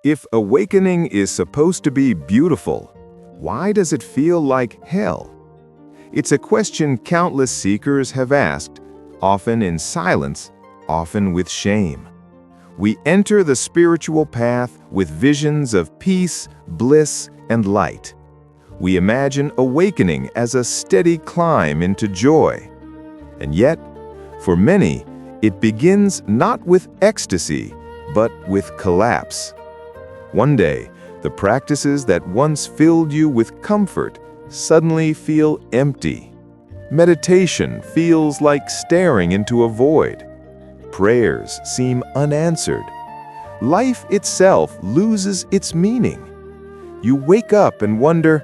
If awakening is supposed to be beautiful, why does it feel like hell? It's a question countless seekers have asked, often in silence, often with shame. We enter the spiritual path with visions of peace, bliss, and light. We imagine awakening as a steady climb into joy. And yet, for many, it begins not with ecstasy, but with collapse. One day, the practices that once filled you with comfort suddenly feel empty. Meditation feels like staring into a void. Prayers seem unanswered. Life itself loses its meaning. You wake up and wonder,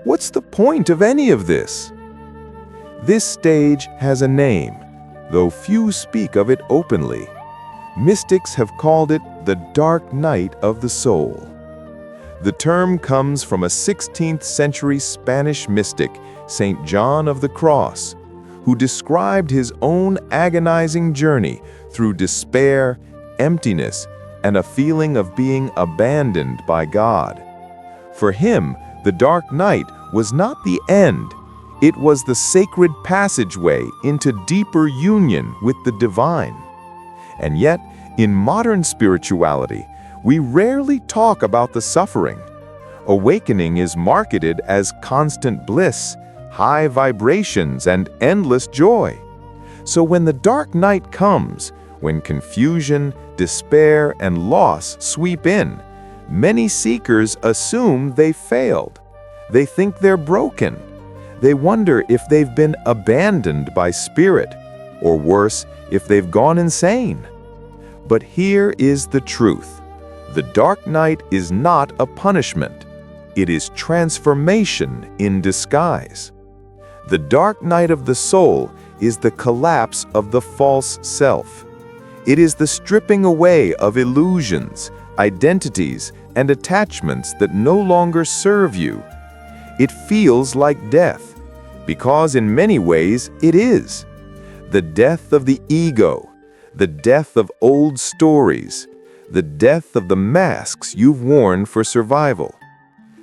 what's the point of any of this? This stage has a name, though few speak of it openly. Mystics have called it the dark night of the soul. The term comes from a 16th century Spanish mystic, Saint John of the Cross, who described his own agonizing journey through despair, emptiness, and a feeling of being abandoned by God. For him, the dark night was not the end. It was the sacred passageway into deeper union with the divine. And yet, in modern spirituality, we rarely talk about the suffering. Awakening is marketed as constant bliss, high vibrations, and endless joy. So when the dark night comes, when confusion, despair, and loss sweep in, many seekers assume they failed. They think they're broken. They wonder if they've been abandoned by spirit, or worse, if they've gone insane. But here is the truth. The dark night is not a punishment. It is transformation in disguise. The dark night of the soul is the collapse of the false self. It is the stripping away of illusions, identities, and attachments that no longer serve you. It feels like death, because in many ways it is. The death of the ego, the death of old stories, the death of the masks you've worn for survival.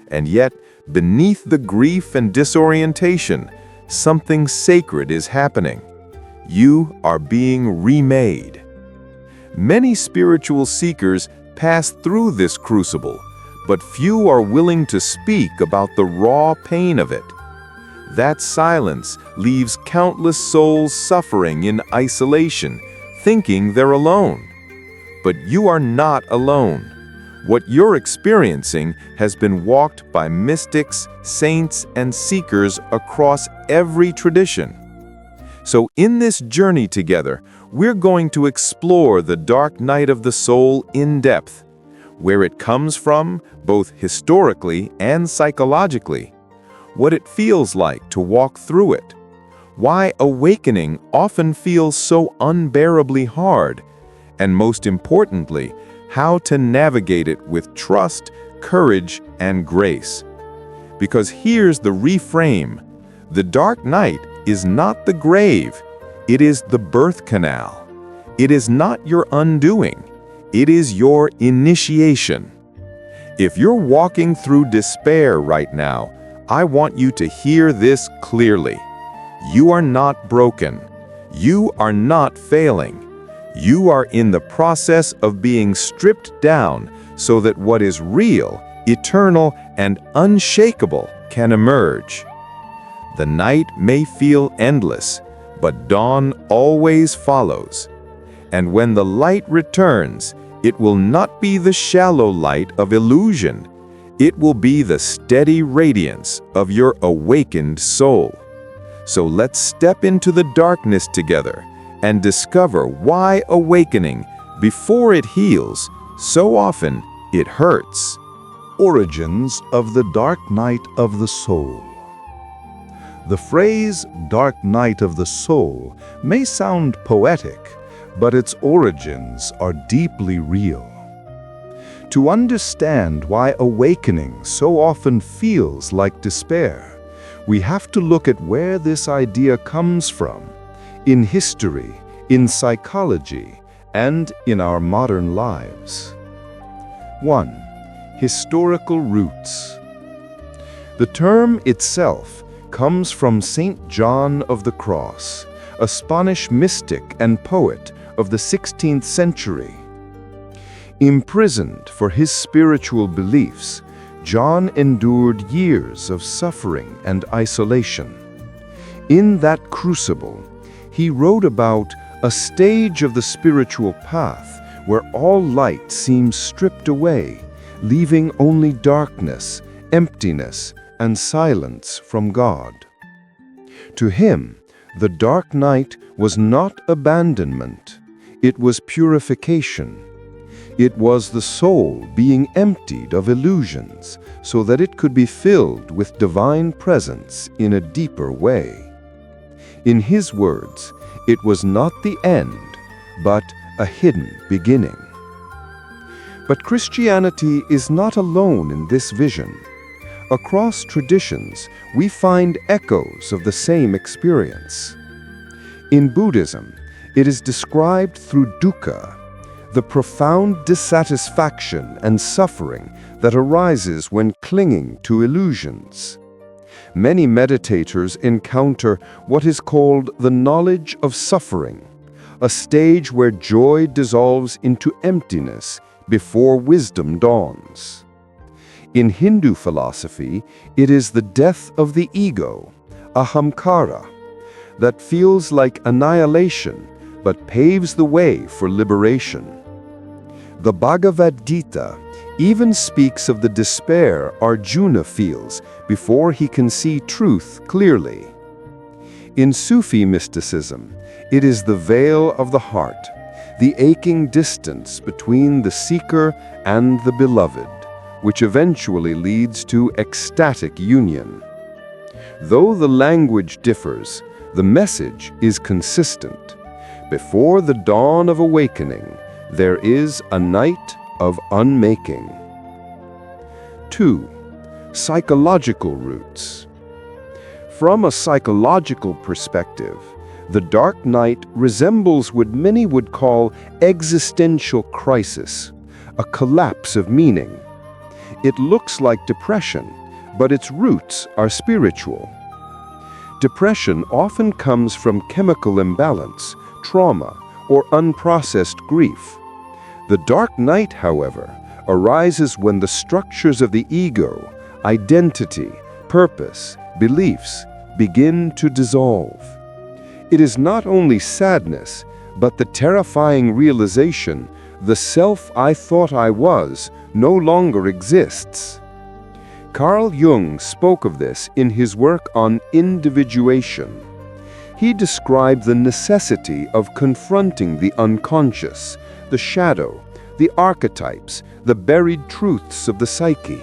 And yet, beneath the grief and disorientation, something sacred is happening. You are being remade. Many spiritual seekers pass through this crucible, but few are willing to speak about the raw pain of it. That silence leaves countless souls suffering in isolation, thinking they're alone. But you are not alone. What you're experiencing has been walked by mystics, saints, and seekers across every tradition. So in this journey together, we're going to explore the dark night of the soul in depth, where it comes from, both historically and psychologically, what it feels like to walk through it, why awakening often feels so unbearably hard, and most importantly, how to navigate it with trust, courage, and grace. Because here's the reframe: the dark night is not the grave, it is the birth canal. It is not your undoing, it is your initiation. If you're walking through despair right now, I want you to hear this clearly. You are not broken. You are not failing. You are in the process of being stripped down so that what is real, eternal, and unshakable can emerge. The night may feel endless, but dawn always follows. And when the light returns, it will not be the shallow light of illusion. It will be the steady radiance of your awakened soul. So let's step into the darkness together and discover why awakening, before it heals, so often it hurts. Origins of the dark night of the soul. The phrase dark night of the soul may sound poetic, but its origins are deeply real. To understand why awakening so often feels like despair, we have to look at where this idea comes from, in history, in psychology, and in our modern lives. 1. Historical roots. The term itself comes from Saint John of the Cross, a Spanish mystic and poet of the 16th century. Imprisoned for his spiritual beliefs, John endured years of suffering and isolation. In that crucible, he wrote about a stage of the spiritual path where all light seems stripped away, leaving only darkness, emptiness, and silence from God. To him, the dark night was not abandonment, it was purification. It was the soul being emptied of illusions so that it could be filled with divine presence in a deeper way. In his words, it was not the end, but a hidden beginning. But Christianity is not alone in this vision. Across traditions, we find echoes of the same experience. In Buddhism, it is described through dukkha, the profound dissatisfaction and suffering that arises when clinging to illusions. Many meditators encounter what is called the knowledge of suffering, a stage where joy dissolves into emptiness before wisdom dawns. In Hindu philosophy, it is the death of the ego, ahamkara, that feels like annihilation but paves the way for liberation. The Bhagavad Gita even speaks of the despair Arjuna feels before he can see truth clearly. In Sufi mysticism, it is the veil of the heart, the aching distance between the seeker and the beloved, which eventually leads to ecstatic union. Though the language differs, the message is consistent. Before the dawn of awakening, there is a night of unmaking. 2. Psychological roots. From a psychological perspective, the dark night resembles what many would call existential crisis, a collapse of meaning. It looks like depression, but its roots are spiritual. Depression often comes from chemical imbalance, trauma, or unprocessed grief. The dark night, however, arises when the structures of the ego, identity, purpose, beliefs begin to dissolve. It is not only sadness, but the terrifying realization the self I thought I was no longer exists. Carl Jung spoke of this in his work on individuation. He described the necessity of confronting the unconscious, the shadow, the archetypes, the buried truths of the psyche.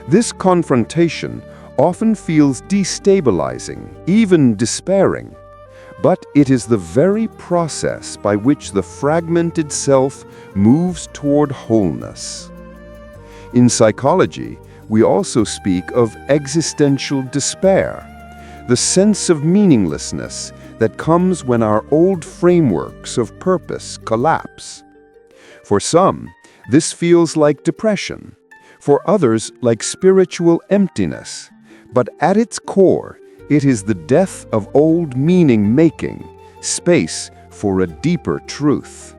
This confrontation often feels destabilizing, even despairing, but it is the very process by which the fragmented self moves toward wholeness. In psychology, we also speak of existential despair, the sense of meaninglessness that comes when our old frameworks of purpose collapse. For some, this feels like depression, for others like spiritual emptiness, but at its core, it is the death of old meaning-making, space for a deeper truth.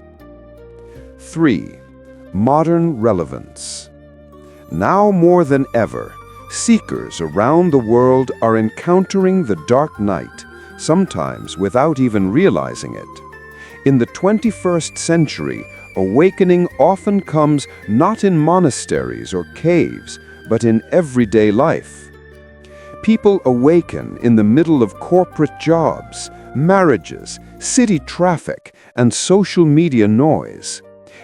3. Modern relevance. Now more than ever, seekers around the world are encountering the dark night, sometimes without even realizing it. In the 21st century, awakening often comes not in monasteries or caves, but in everyday life. People awaken in the middle of corporate jobs, marriages, city traffic, and social media noise.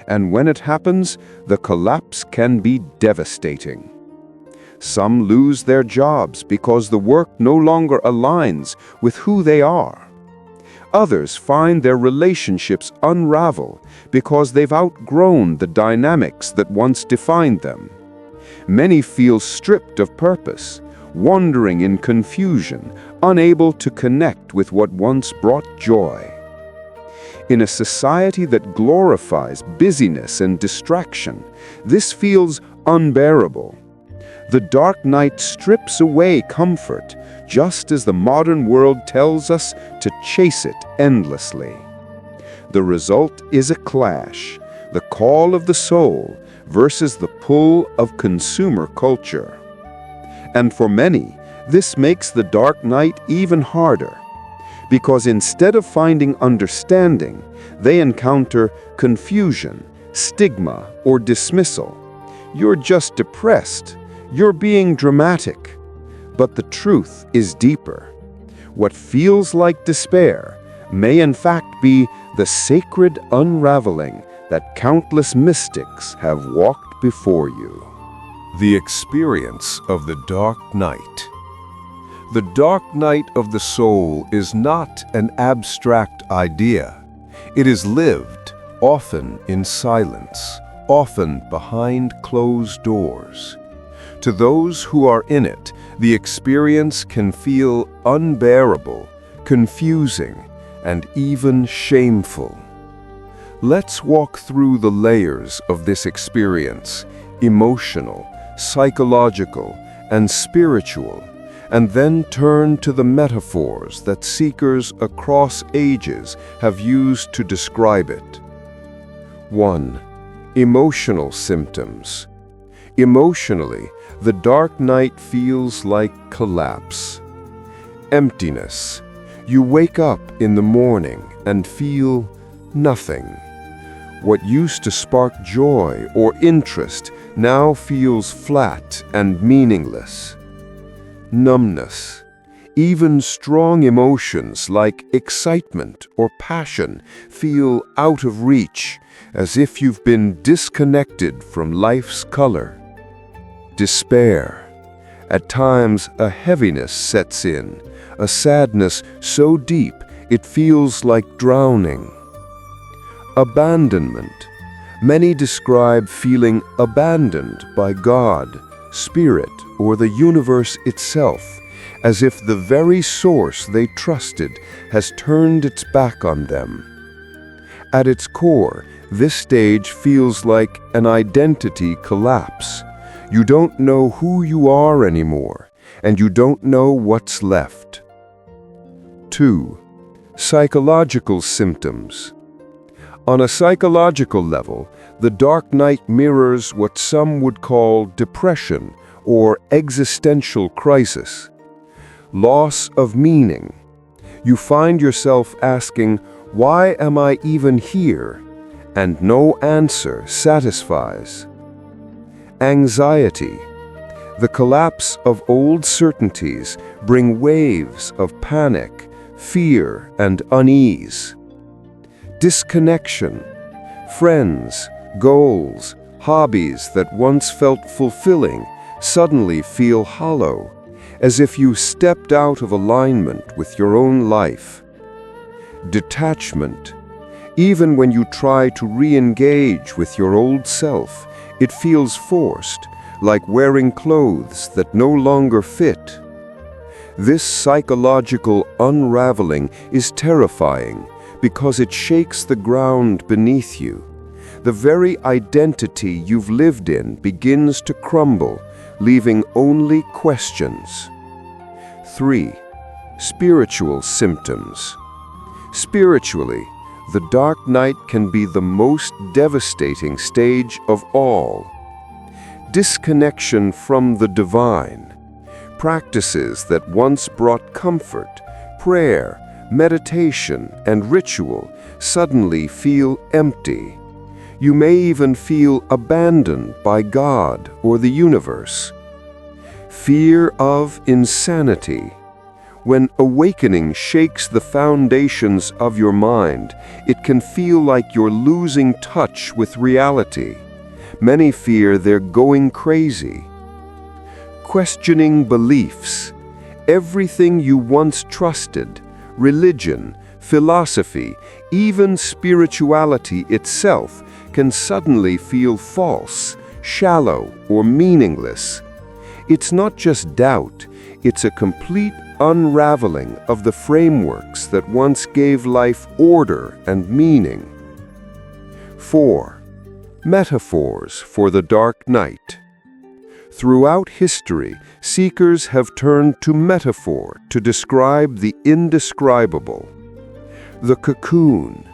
And when it happens, the collapse can be devastating. Some lose their jobs because the work no longer aligns with who they are. Others find their relationships unravel because they've outgrown the dynamics that once defined them. Many feel stripped of purpose, wandering in confusion, unable to connect with what once brought joy. In a society that glorifies busyness and distraction, this feels unbearable. The dark night strips away comfort, just as the modern world tells us to chase it endlessly. The result is a clash, the call of the soul versus the pull of consumer culture. And for many, this makes the dark night even harder, because instead of finding understanding, they encounter confusion, stigma, or dismissal. You're just depressed. You're being dramatic. But the truth is deeper. What feels like despair may in fact be the sacred unraveling that countless mystics have walked before you. The experience of the dark night. The dark night of the soul is not an abstract idea. It is lived, often in silence, often behind closed doors. To those who are in it, the experience can feel unbearable, confusing, and even shameful. Let's walk through the layers of this experience, emotional, psychological, and spiritual, and then turn to the metaphors that seekers across ages have used to describe it. 1. Emotional symptoms. Emotionally, the dark night feels like collapse. Emptiness. You wake up in the morning and feel nothing. What used to spark joy or interest now feels flat and meaningless. Numbness. Even strong emotions like excitement or passion feel out of reach, as if you've been disconnected from life's color. Despair. At times, a heaviness sets in, a sadness so deep it feels like drowning. Abandonment. Many describe feeling abandoned by God, Spirit, or the universe itself, as if the very source they trusted has turned its back on them. At its core, this stage feels like an identity collapse. You don't know who you are anymore, and you don't know what's left. 2. Psychological symptoms. On a psychological level, the dark night mirrors what some would call depression or existential crisis. Loss of meaning. You find yourself asking, "Why am I even here?" and no answer satisfies. Anxiety. The collapse of old certainties bring waves of panic, fear, and unease. Disconnection. Friends, goals, hobbies that once felt fulfilling suddenly feel hollow, as if you stepped out of alignment with your own life. Detachment. Even when you try to re-engage with your old self, it feels forced, like wearing clothes that no longer fit. This psychological unraveling is terrifying because it shakes the ground beneath you. The very identity you've lived in begins to crumble, leaving only questions. 3. Spiritual symptoms. Spiritually, the dark night can be the most devastating stage of all. Disconnection from the divine. Practices that once brought comfort, prayer, meditation, and ritual suddenly feel empty. You may even feel abandoned by God or the universe. Fear of insanity. When awakening shakes the foundations of your mind, it can feel like you're losing touch with reality. Many fear they're going crazy. Questioning beliefs. Everything you once trusted, religion, philosophy, even spirituality itself, can suddenly feel false, shallow, or meaningless. It's not just doubt, it's a complete unraveling of the frameworks that once gave life order and meaning. 4. Metaphors for the dark night. Throughout history, seekers have turned to metaphor to describe the indescribable. The cocoon,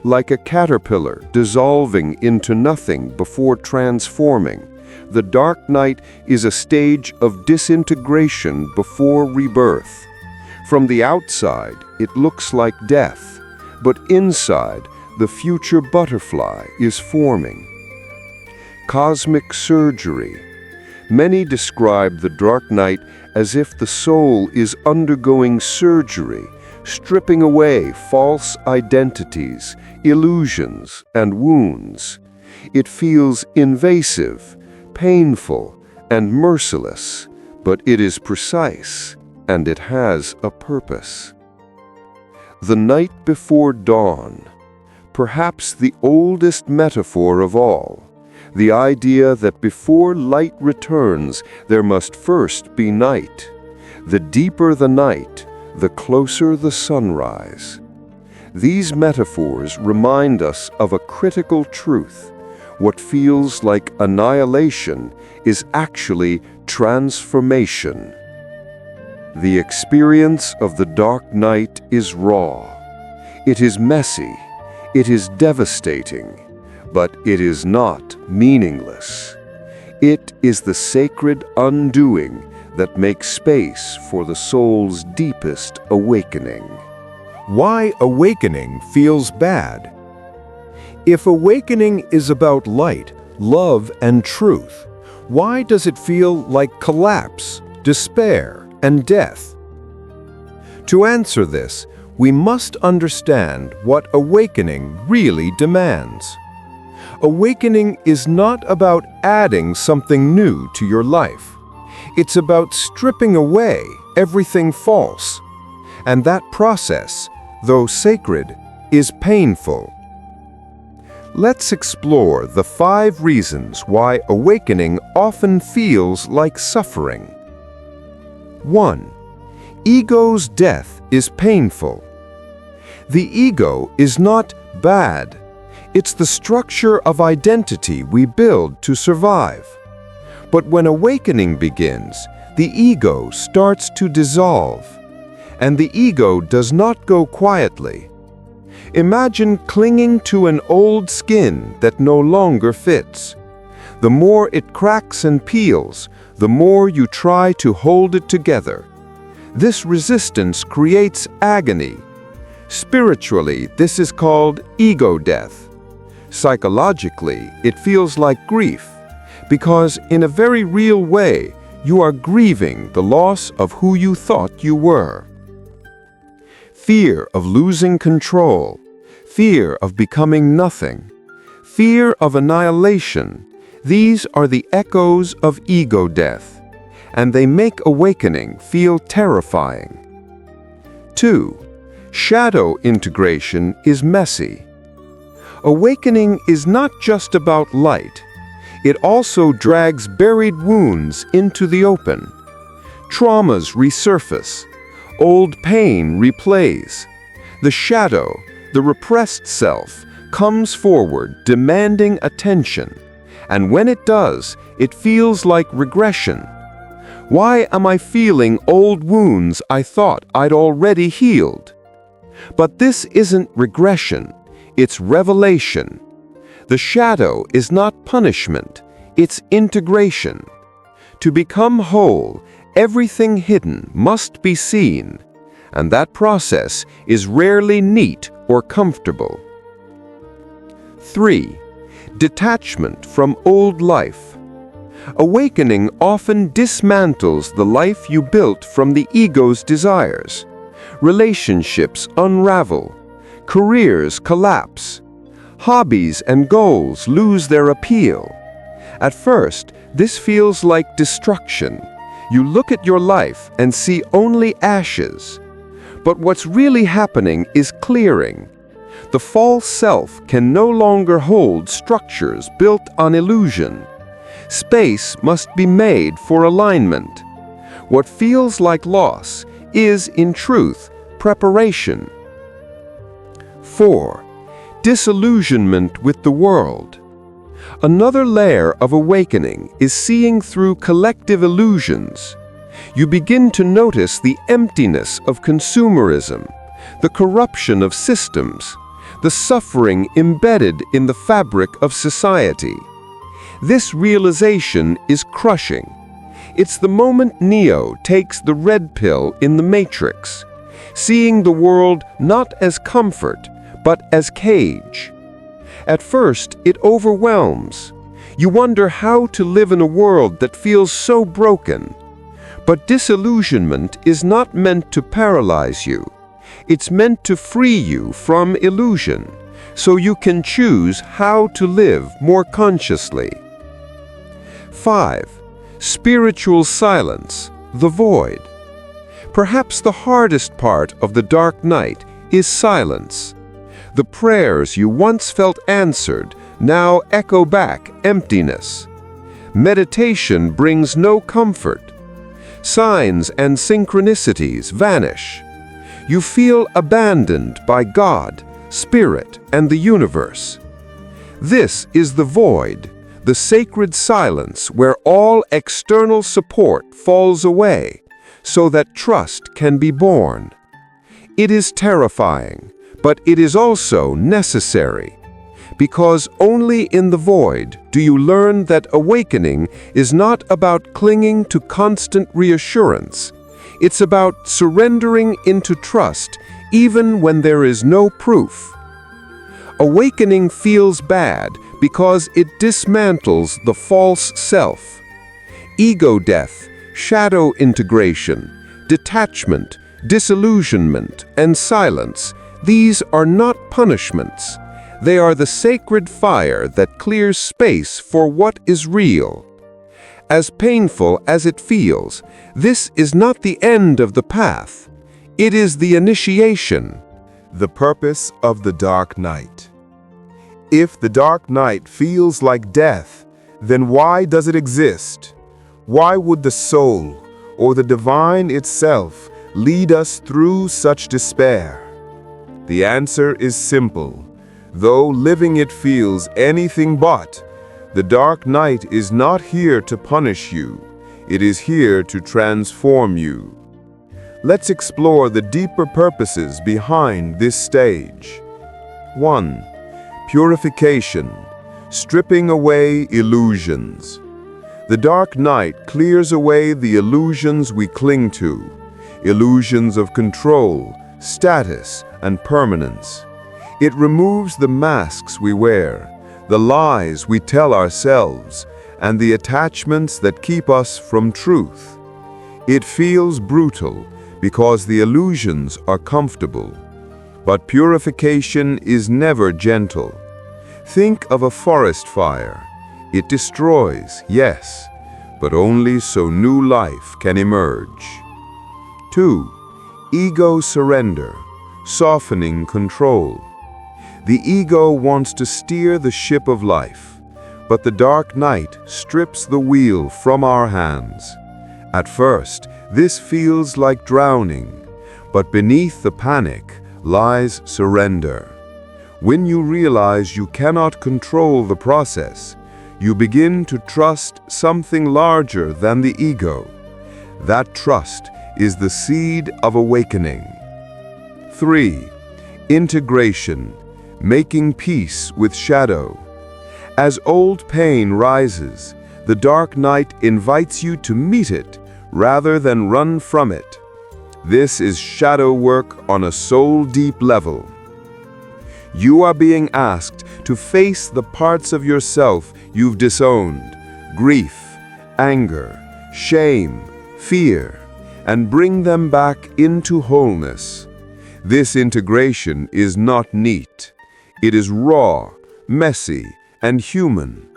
like a caterpillar dissolving into nothing before transforming, the dark night is a stage of disintegration before rebirth. From the outside, it looks like death, but inside, the future butterfly is forming. Cosmic surgery. Many describe the dark night as if the soul is undergoing surgery, stripping away false identities, illusions, and wounds. It feels invasive, painful, and merciless, but it is precise, and it has a purpose. The night before dawn, perhaps the oldest metaphor of all, the idea that before light returns, there must first be night. The deeper the night, the closer the sunrise. These metaphors remind us of a critical truth. What feels like annihilation is actually transformation. The experience of the dark night is raw. It is messy. It is devastating. But it is not meaningless. It is the sacred undoing that makes space for the soul's deepest awakening. Why awakening feels bad? If awakening is about light, love, and truth, why does it feel like collapse, despair, and death? To answer this, we must understand what awakening really demands. Awakening is not about adding something new to your life. It's about stripping away everything false. And that process, though sacred, is painful. Let's explore the 5 reasons why awakening often feels like suffering. 1. Ego's death is painful. The ego is not bad. It's the structure of identity we build to survive. But when awakening begins, the ego starts to dissolve. And the ego does not go quietly. Imagine clinging to an old skin that no longer fits. The more it cracks and peels, the more you try to hold it together. This resistance creates agony. Spiritually, this is called ego death. Psychologically, it feels like grief, because in a very real way, you are grieving the loss of who you thought you were. Fear of losing control, fear of becoming nothing, fear of annihilation, these are the echoes of ego death, and they make awakening feel terrifying. 2. Shadow integration is messy. Awakening is not just about light. It also drags buried wounds into the open. Traumas resurface. Old pain replays. The shadow, the repressed self, comes forward demanding attention. And when it does, it feels like regression. Why am I feeling old wounds I thought I'd already healed? But this isn't regression. It's revelation. The shadow is not punishment, it's integration. To become whole, everything hidden must be seen, and that process is rarely neat or comfortable. 3. Detachment from old life. Awakening often dismantles the life you built from the ego's desires. Relationships unravel. Careers collapse. Hobbies and goals lose their appeal. At first, this feels like destruction. You look at your life and see only ashes. But what's really happening is clearing. The false self can no longer hold structures built on illusion. Space must be made for alignment. What feels like loss is, in truth, preparation. 4. Disillusionment with the world. Another layer of awakening is seeing through collective illusions. You begin to notice the emptiness of consumerism, the corruption of systems, the suffering embedded in the fabric of society. This realization is crushing. It's the moment Neo takes the red pill in the Matrix, seeing the world not as comfort, but as cage. At first, it overwhelms. You wonder how to live in a world that feels so broken. But disillusionment is not meant to paralyze you. It's meant to free you from illusion, so you can choose how to live more consciously. 5. Spiritual silence, the void. Perhaps the hardest part of the dark night is silence. The prayers you once felt answered now echo back emptiness. Meditation brings no comfort. Signs and synchronicities vanish. You feel abandoned by God, Spirit, and the universe. This is the void, the sacred silence where all external support falls away, so that trust can be born. It is terrifying, but it is also necessary, because only in the void do you learn that awakening is not about clinging to constant reassurance. It's about surrendering into trust even when there is no proof. Awakening feels bad because it dismantles the false self. Ego death, shadow integration, detachment, disillusionment, and silence, these are not punishments. They are the sacred fire that clears space for what is real. As painful as it feels, this is not the end of the path. It is the initiation. The purpose of the dark night. If the dark night feels like death, then why does it exist? Why would the soul, or the divine itself, lead us through such despair? The answer is simple. Though living it feels anything but, the dark night is not here to punish you. It is here to transform you. Let's explore the deeper purposes behind this stage. 1. Purification, stripping away illusions. The dark night clears away the illusions we cling to, illusions of control, status, and permanence. It removes the masks we wear, the lies we tell ourselves, and the attachments that keep us from truth. It feels brutal because the illusions are comfortable. But purification is never gentle. Think of a forest fire. It destroys, yes, but only so new life can emerge. 2. Ego surrender, softening control. The ego wants to steer the ship of life, but the dark night strips the wheel from our hands. At first, this feels like drowning, but beneath the panic lies surrender. When you realize you cannot control the process, you begin to trust something larger than the ego. That trust is the seed of awakening. 3. Integration, making peace with shadow. As old pain rises, the dark night invites you to meet it rather than run from it. This is shadow work on a soul-deep level. You are being asked to face the parts of yourself you've disowned, grief, anger, shame, fear, and bring them back into wholeness. This integration is not neat. It is raw, messy, and human,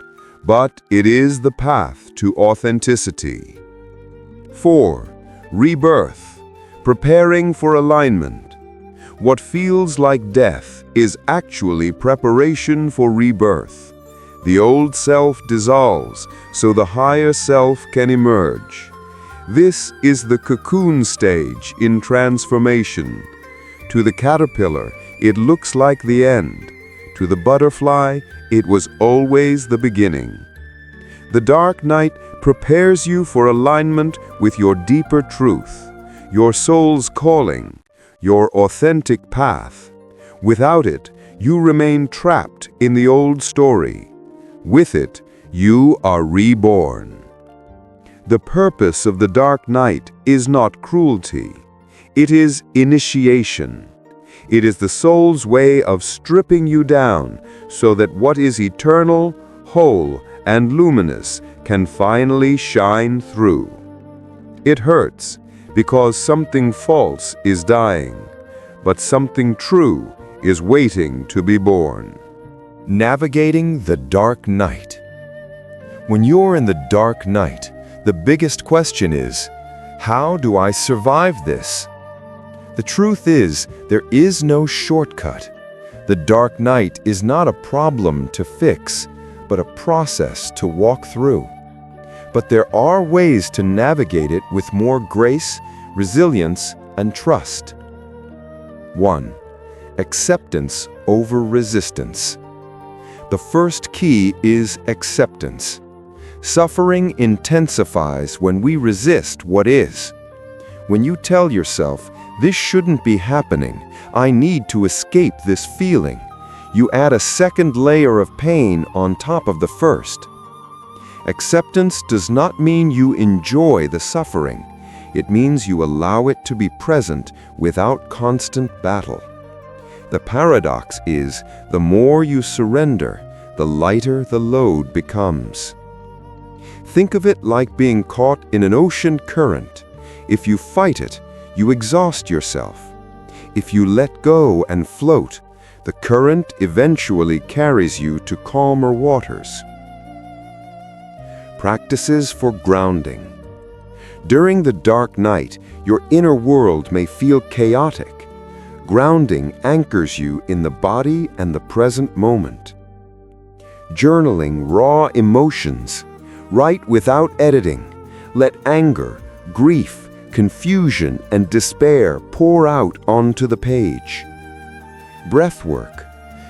but it is the path to authenticity. 4. Rebirth, preparing for alignment. What feels like death is actually preparation for rebirth. The old self dissolves so the higher self can emerge. This is the cocoon stage in transformation. To the caterpillar, it looks like the end. To the butterfly, it was always the beginning. The dark night prepares you for alignment with your deeper truth, your soul's calling, your authentic path. Without it, you remain trapped in the old story. With it, you are reborn. The purpose of the dark night is not cruelty. It is initiation. It is the soul's way of stripping you down so that what is eternal, whole, and luminous can finally shine through. It hurts because something false is dying, but something true is waiting to be born. Navigating the dark night. When you're in the dark night, the biggest question is, how do I survive this? The truth is, there is no shortcut. The dark night is not a problem to fix, but a process to walk through. But there are ways to navigate it with more grace, resilience, and trust. 1. Acceptance over resistance. The first key is acceptance. Suffering intensifies when we resist what is. When you tell yourself, "This shouldn't be happening, I need to escape this feeling," you add a second layer of pain on top of the first. Acceptance does not mean you enjoy the suffering. It means you allow it to be present without constant battle. The paradox is, the more you surrender, the lighter the load becomes. Think of it like being caught in an ocean current. If you fight it, you exhaust yourself. If you let go and float, the current eventually carries you to calmer waters. Practices for grounding. During the dark night, your inner world may feel chaotic. Grounding anchors you in the body and the present moment. Journaling raw emotions. Write without editing. Let anger, grief, confusion, and despair pour out onto the page. Breath work.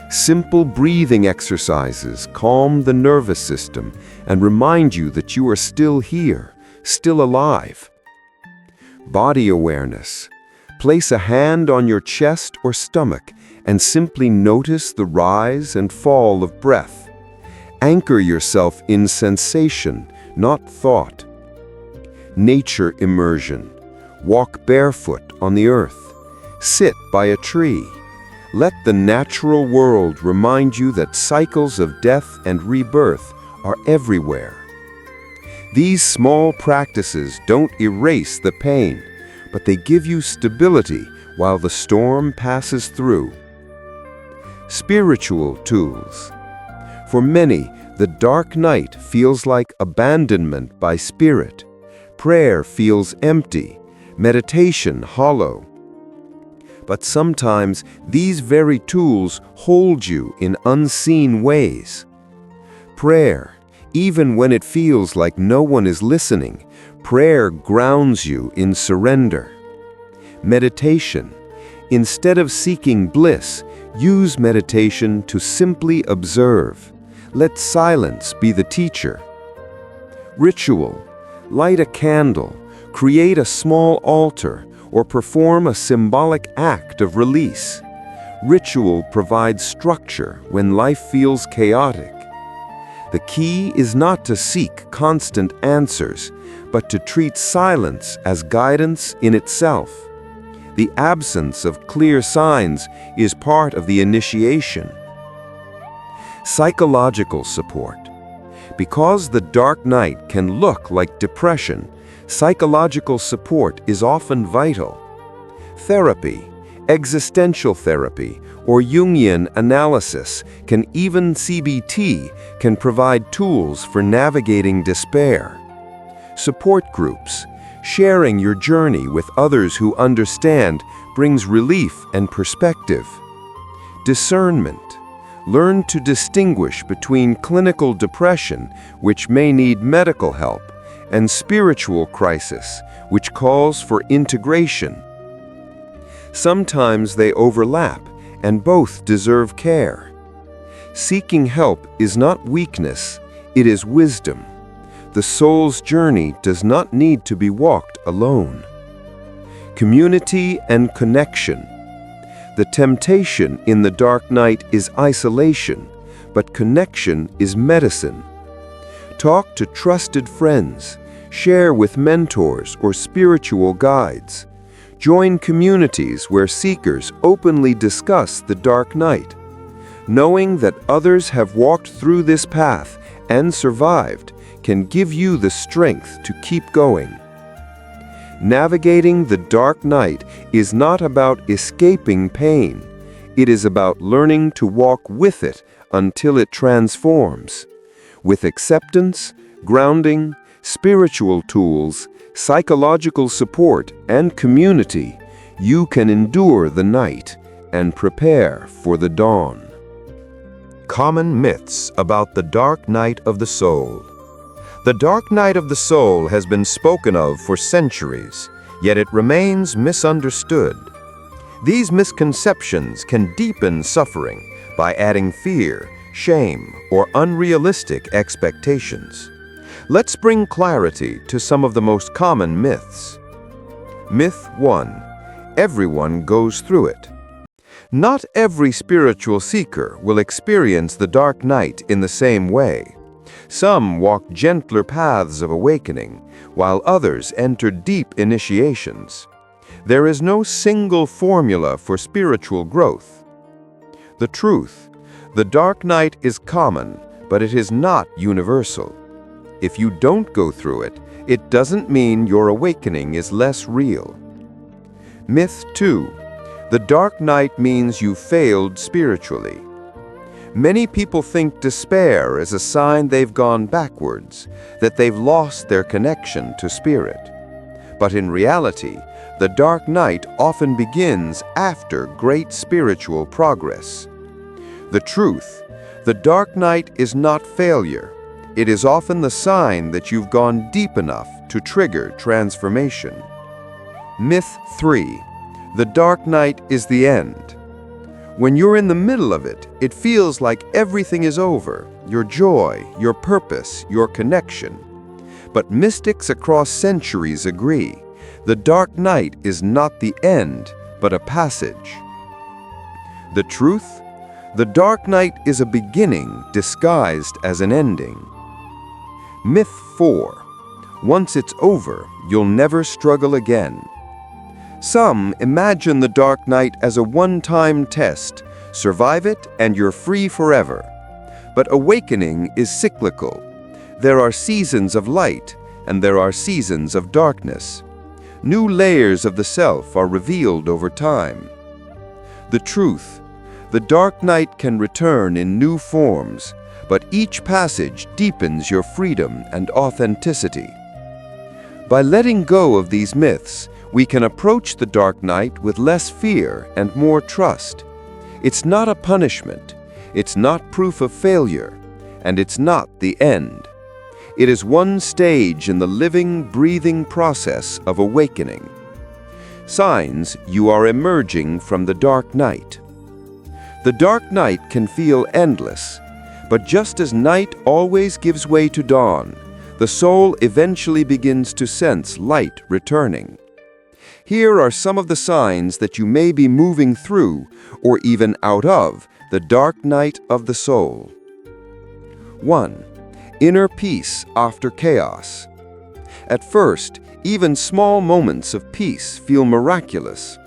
Simple breathing exercises calm the nervous system and remind you that you are still here, still alive. Body awareness. Place a hand on your chest or stomach and simply notice the rise and fall of breath. Anchor yourself in sensation, not thought. Nature immersion. Walk barefoot on the earth. Sit by a tree. Let the natural world remind you that cycles of death and rebirth are everywhere. These small practices don't erase the pain, but they give you stability while the storm passes through. Spiritual tools. For many, the dark night feels like abandonment by spirit. Prayer feels empty, meditation hollow. But sometimes these very tools hold you in unseen ways. Prayer, even when it feels like no one is listening, prayer grounds you in surrender. Meditation. Instead of seeking bliss, use meditation to simply observe. Let silence be the teacher. Ritual. Light a candle, create a small altar, or perform a symbolic act of release. Ritual provides structure when life feels chaotic. The key is not to seek constant answers, but to treat silence as guidance in itself. The absence of clear signs is part of the initiation. Psychological support. Because the dark night can look like depression, psychological support is often vital. Therapy, existential therapy, or Jungian analysis, even CBT, can provide tools for navigating despair. Support groups. Sharing your journey with others who understand brings relief and perspective. Discernment. Learn to distinguish between clinical depression, which may need medical help, and spiritual crisis, which calls for integration. Sometimes they overlap, and both deserve care. Seeking help is not weakness, it is wisdom. The soul's journey does not need to be walked alone. Community and connection. The temptation in the dark night is isolation, but connection is medicine. Talk to trusted friends, share with mentors or spiritual guides. Join communities where seekers openly discuss the dark night. Knowing that others have walked through this path and survived can give you the strength to keep going. Navigating the dark night is not about escaping pain. It is about learning to walk with it until it transforms. With acceptance, grounding, spiritual tools, psychological support, and community, you can endure the night and prepare for the dawn. Common myths about the dark night of the soul. The dark night of the soul has been spoken of for centuries, yet it remains misunderstood. These misconceptions can deepen suffering by adding fear, shame, or unrealistic expectations. Let's bring clarity to some of the most common myths. Myth 1. Everyone goes through it. Not every spiritual seeker will experience the dark night in the same way. Some walk gentler paths of awakening, while others enter deep initiations. There is no single formula for spiritual growth. The truth: the dark night is common, but it is not universal. If you don't go through it, it doesn't mean your awakening is less real. Myth 2. The dark night means you failed spiritually. Many people think despair is a sign they've gone backwards, that they've lost their connection to spirit. But in reality, the dark night often begins after great spiritual progress. The truth: the dark night is not failure. It is often the sign that you've gone deep enough to trigger transformation. Myth 3. The dark night is the end. When you're in the middle of it, it feels like everything is over, your joy, your purpose, your connection. But mystics across centuries agree, the dark night is not the end, but a passage. The truth: the dark night is a beginning disguised as an ending. Myth 4. Once it's over, you'll never struggle again. Some imagine the dark night as a one-time test. Survive it and you're free forever. But awakening is cyclical. There are seasons of light and there are seasons of darkness. New layers of the self are revealed over time. The truth: the dark night can return in new forms, but each passage deepens your freedom and authenticity. By letting go of these myths, we can approach the dark night with less fear and more trust. It's not a punishment, it's not proof of failure, and it's not the end. It is one stage in the living, breathing process of awakening. Signs you are emerging from the dark night. The dark night can feel endless, but just as night always gives way to dawn, the soul eventually begins to sense light returning. Here are some of the signs that you may be moving through, or even out of, the dark night of the soul. 1. Inner peace after chaos. At first, even small moments of peace feel miraculous.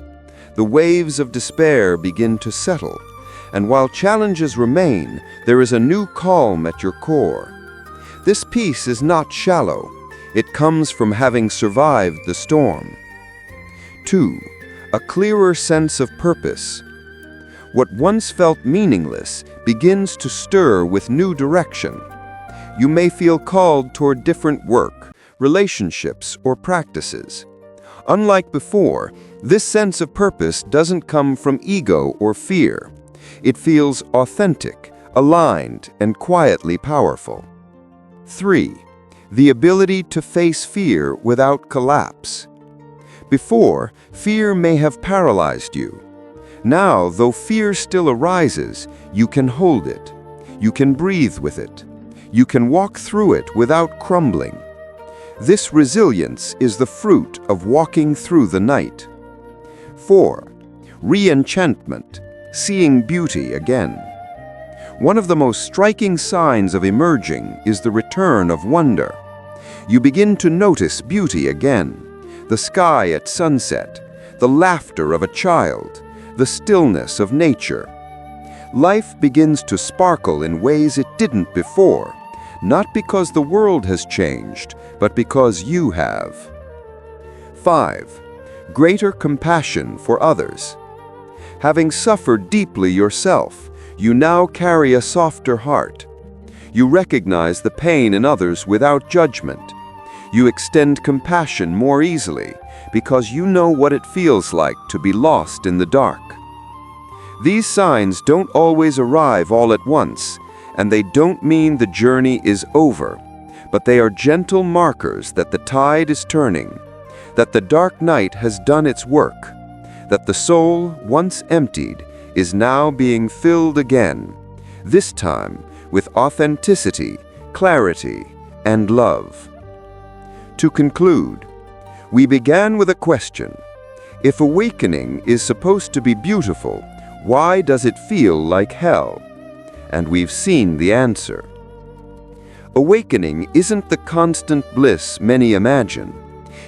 The waves of despair begin to settle, and while challenges remain, there is a new calm at your core. This peace is not shallow. It comes from having survived the storm. 2. A clearer sense of purpose. What once felt meaningless begins to stir with new direction. You may feel called toward different work, relationships, or practices. Unlike before, this sense of purpose doesn't come from ego or fear. It feels authentic, aligned, and quietly powerful. 3. The ability to face fear without collapse. Before, fear may have paralyzed you. Now, though fear still arises, you can hold it. You can breathe with it. You can walk through it without crumbling. This resilience is the fruit of walking through the night. 4. Re-enchantment, seeing beauty again. One of the most striking signs of emerging is the return of wonder. You begin to notice beauty again, the sky at sunset, the laughter of a child, the stillness of nature. Life begins to sparkle in ways it didn't before, not because the world has changed, but because you have. 5. Greater compassion for others. Having suffered deeply yourself, you now carry a softer heart. You recognize the pain in others without judgment. You extend compassion more easily because you know what it feels like to be lost in the dark. These signs don't always arrive all at once, and they don't mean the journey is over, but they are gentle markers that the tide is turning, that the dark night has done its work, that the soul, once emptied, is now being filled again, this time with authenticity, clarity, and love. To conclude, we began with a question. If awakening is supposed to be beautiful, why does it feel like hell? And we've seen the answer. Awakening isn't the constant bliss many imagine.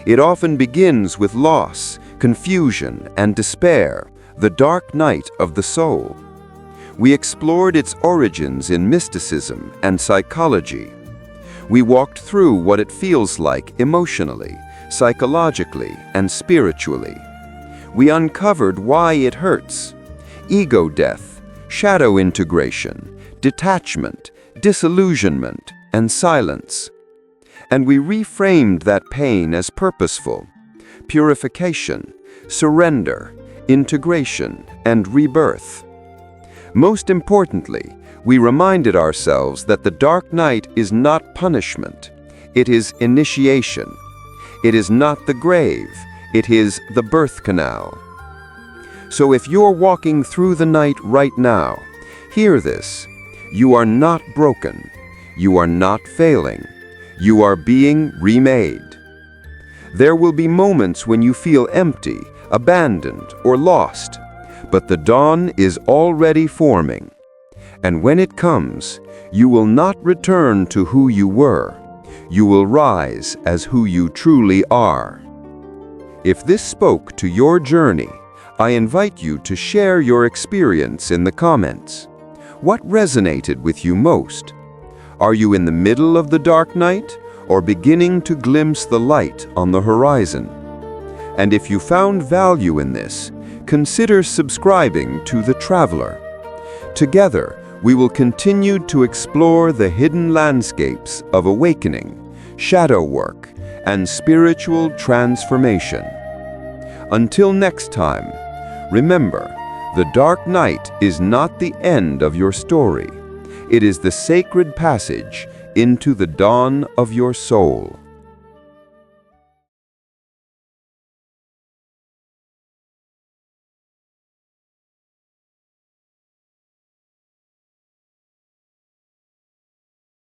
It often begins with loss, confusion, and despair, the dark night of the soul. We explored its origins in mysticism and psychology. We walked through what it feels like emotionally, psychologically, and spiritually. We uncovered why it hurts: ego death, shadow integration, detachment, disillusionment, and silence. And we reframed that pain as purposeful: purification, surrender, integration, and rebirth. Most importantly, we reminded ourselves that the dark night is not punishment. It is initiation. It is not the grave. It is the birth canal. So if you're walking through the night right now, hear this. You are not broken. You are not failing. You are being remade. There will be moments when you feel empty, abandoned, or lost, but the dawn is already forming. And when it comes, you will not return to who you were. You will rise as who you truly are. If this spoke to your journey, I invite you to share your experience in the comments. What resonated with you most? Are you in the middle of the dark night, or beginning to glimpse the light on the horizon? And if you found value in this, consider subscribing to The Traveler. Together, we will continue to explore the hidden landscapes of awakening, shadow work, and spiritual transformation. Until next time, remember, the dark night is not the end of your story. It is the sacred passage into the dawn of your soul.